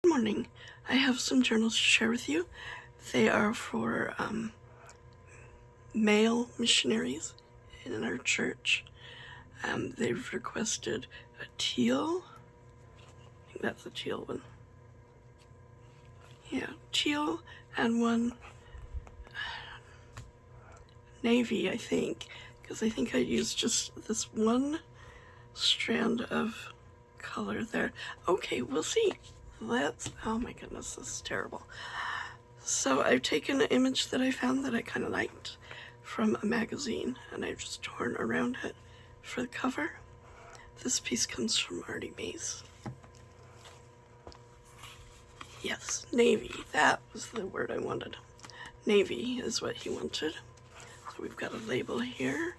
morning. I have some journals to share with you. They are for male missionaries in our church. They've requested a teal. I think that's a teal one. Yeah, teal, and one navy, I think, because I think I used just this one strand of color there. Okay, we'll see. Oh my goodness, this is terrible. So I've taken an image that I found that I kind of liked from a magazine, and I've just torn around it for the cover. This piece comes from Artie Mays. Yes, navy. That was the word I wanted. Navy is what he wanted. So we've got a label here.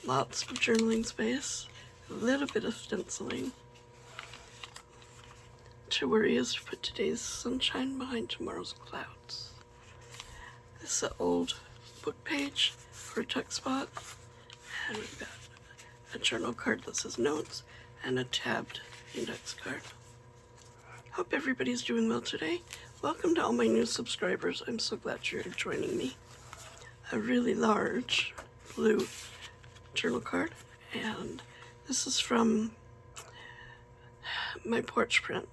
Lots of journaling space. A little bit of stenciling. To worry is to put today's sunshine behind tomorrow's clouds. This is an old book page for a tuck spot. And we've got a journal card that says notes and a tabbed index card. Hope everybody's doing well today. Welcome to all my new subscribers. I'm so glad you're joining me. A really large blue journal card, and this is from my porch print.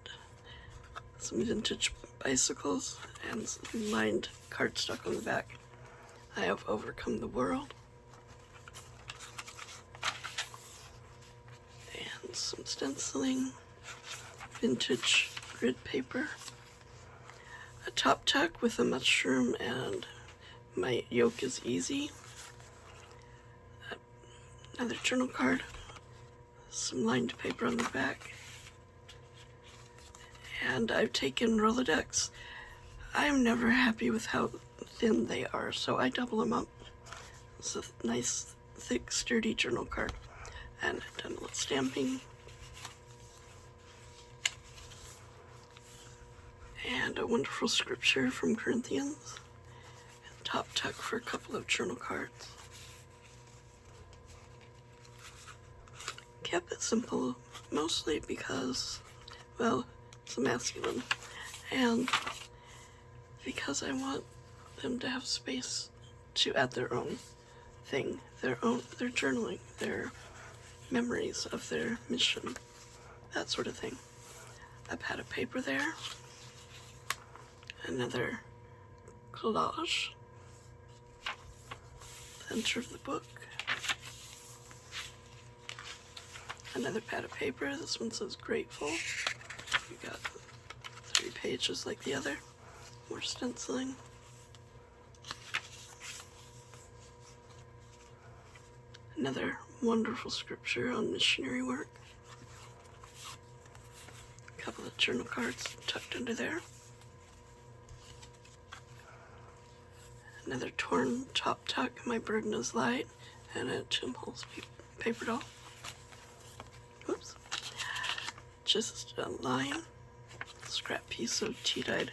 Some vintage bicycles and some lined cardstock on the back. I have overcome the world. And some stenciling, vintage grid paper, a top tuck with a mushroom and my yoke is easy, another journal card, some lined paper on the back, and I've taken Rolodex. I'm never happy with how thin they are, so I double them up. It's a nice, thick, sturdy journal card, and I've done a little stamping. And a wonderful scripture from Corinthians, and top tuck for a couple of journal cards. Kept it simple, mostly because, well, it's a masculine, and because I want them to have space to add their own thing, their journaling, their memories of their mission, that sort of thing. A pad of paper there. Another collage, center of the book, another pad of paper. This one says grateful. We got 3 pages like the other, more stenciling, another wonderful scripture on missionary work, a couple of journal cards tucked under there. Another torn top tuck, my burden is light, and a Tim Holtz paper doll. Whoops. Just a line, scrap piece of tea-dyed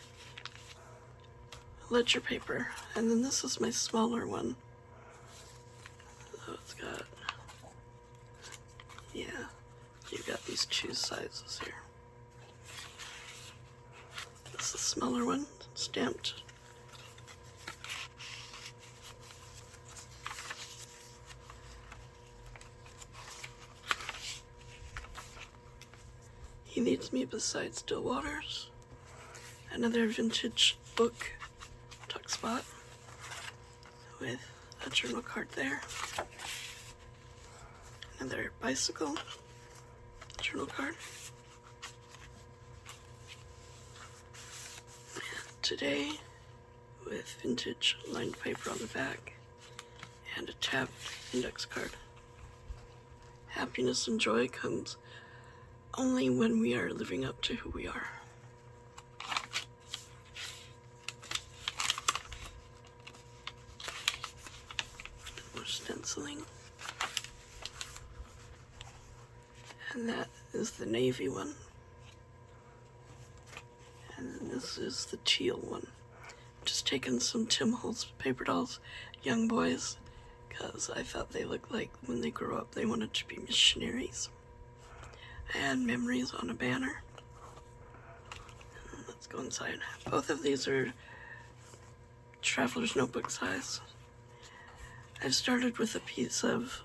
ledger paper. And then this is my smaller one. So it's got, yeah, you've got these 2 sizes here. This is the smaller one, stamped. He Needs Me Beside Still Waters. Another vintage book tuck spot with a journal card there. Another bicycle journal card. And today with vintage lined paper on the back and a tabbed index card. Happiness and joy comes only when we are living up to who we are. More stenciling. And that is the navy one. And this is the teal one. Just taken some Tim Holtz paper dolls, young boys, because I thought they looked like when they grow up they wanted to be missionaries. And memories on a banner. one side. Both of these are traveler's notebook size. I've started with a piece of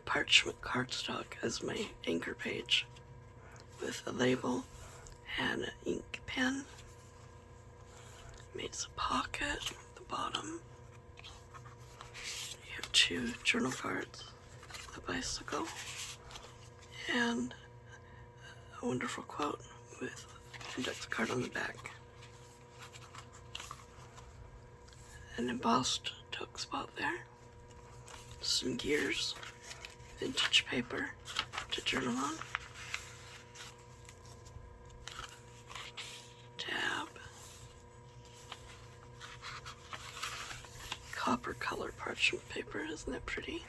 parchment cardstock as my anchor page with a label and an ink pen. Made a pocket at the bottom. You have 2 journal cards, a bicycle, and a wonderful quote with an index card on the back. An embossed tuck spot there. Some gears, vintage paper to journal on. Tab. Copper colored parchment paper, isn't that pretty?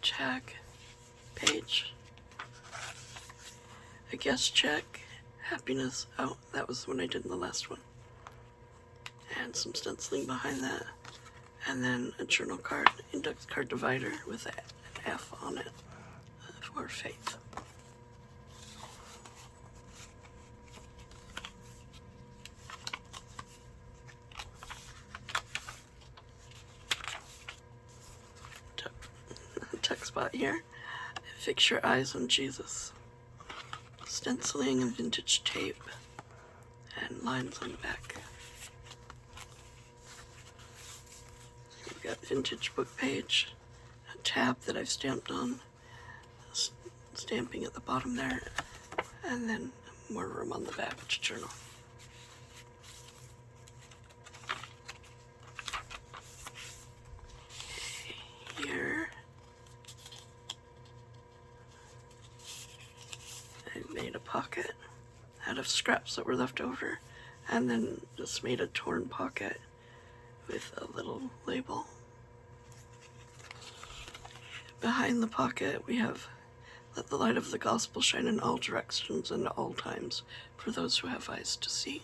Check. Page. A guest check. Happiness. Oh, that was the one I did in the last one. And some stenciling behind that. And then a journal card, index card divider with an F on it for faith. Tuck spot here. Fix your eyes on Jesus. Stenciling and vintage tape. And lines on the back. We've got vintage book page. A tab that I've stamped on. Stamping at the bottom there. And then more room on the back to journal. Here. I made a pocket out of scraps that were left over, and then just made a torn pocket with a little label. Behind the pocket we have let the light of the gospel shine in all directions and at all times for those who have eyes to see.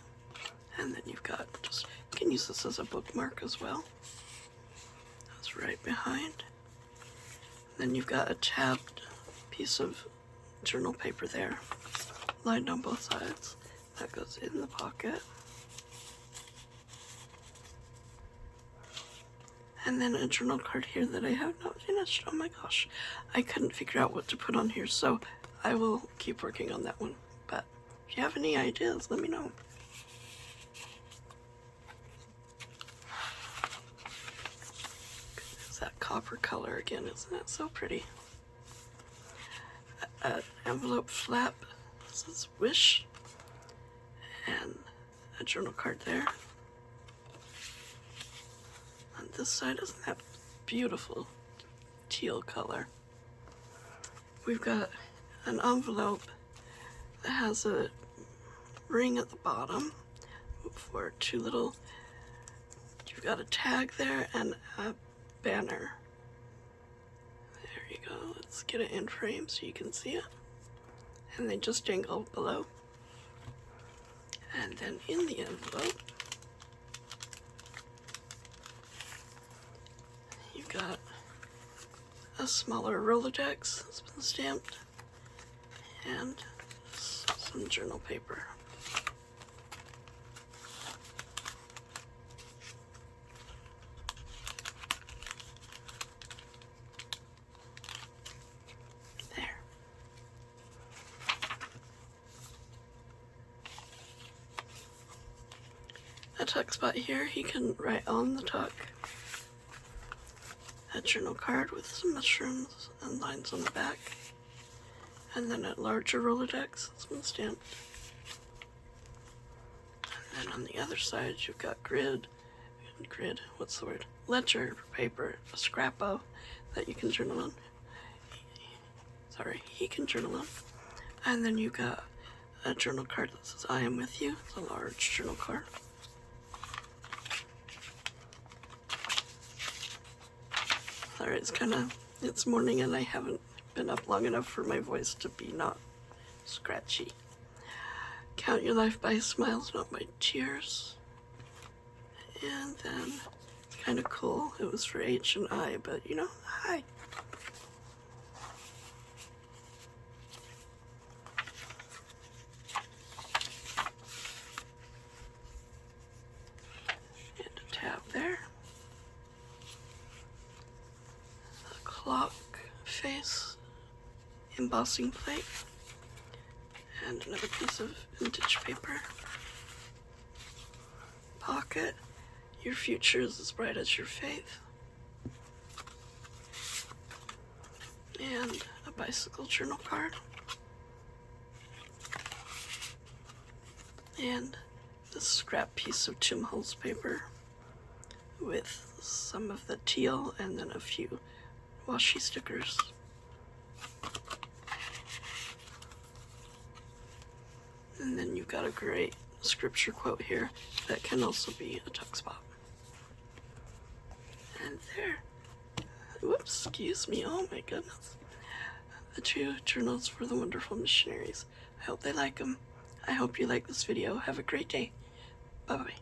And then you've got just, you can use this as a bookmark as well. That's right behind. Then you've got a tabbed piece of journal paper there, lined on both sides. That goes in the pocket. And then a journal card here that I have not finished. Oh my gosh, I couldn't figure out what to put on here, so I will keep working on that one. But if you have any ideas, let me know. It's that copper color again, isn't it so pretty? An envelope flap says wish, and a journal card there. On this side, isn't that beautiful teal color? We've got an envelope that has a ring at the bottom for 2 little, you've got a tag there and a banner. There you go. Let's get it in frame so you can see it. And they just dangle below. And then in the envelope, you've got a smaller Rolodex that's been stamped and some journal paper. A tuck spot here, he can write on the tuck. A journal card with some mushrooms and lines on the back. And then a larger Rolodex that's been stamped. And then on the other side, you've got what's the word? Ledger paper, a scrappo that you can journal on. Sorry, he can journal on. And then you've got a journal card that says, I am with you. It's a large journal card. Sorry, it's morning and I haven't been up long enough for my voice to be not scratchy. Count your life by smiles, not by tears. And then, it's kind of cool. It was for H and I, but you know, hi. embossing plate, and another piece of vintage paper. Pocket. Your future is as bright as your faith. And a bicycle journal card. And this scrap piece of Tim Holtz paper with some of the teal and then a few washi stickers. And then you've got a great scripture quote here that can also be a tuck spot. And there. Whoops, excuse me, oh my goodness. The 2 journals for the wonderful missionaries. I hope they like them. I hope you like this video. Have a great day. Bye-bye.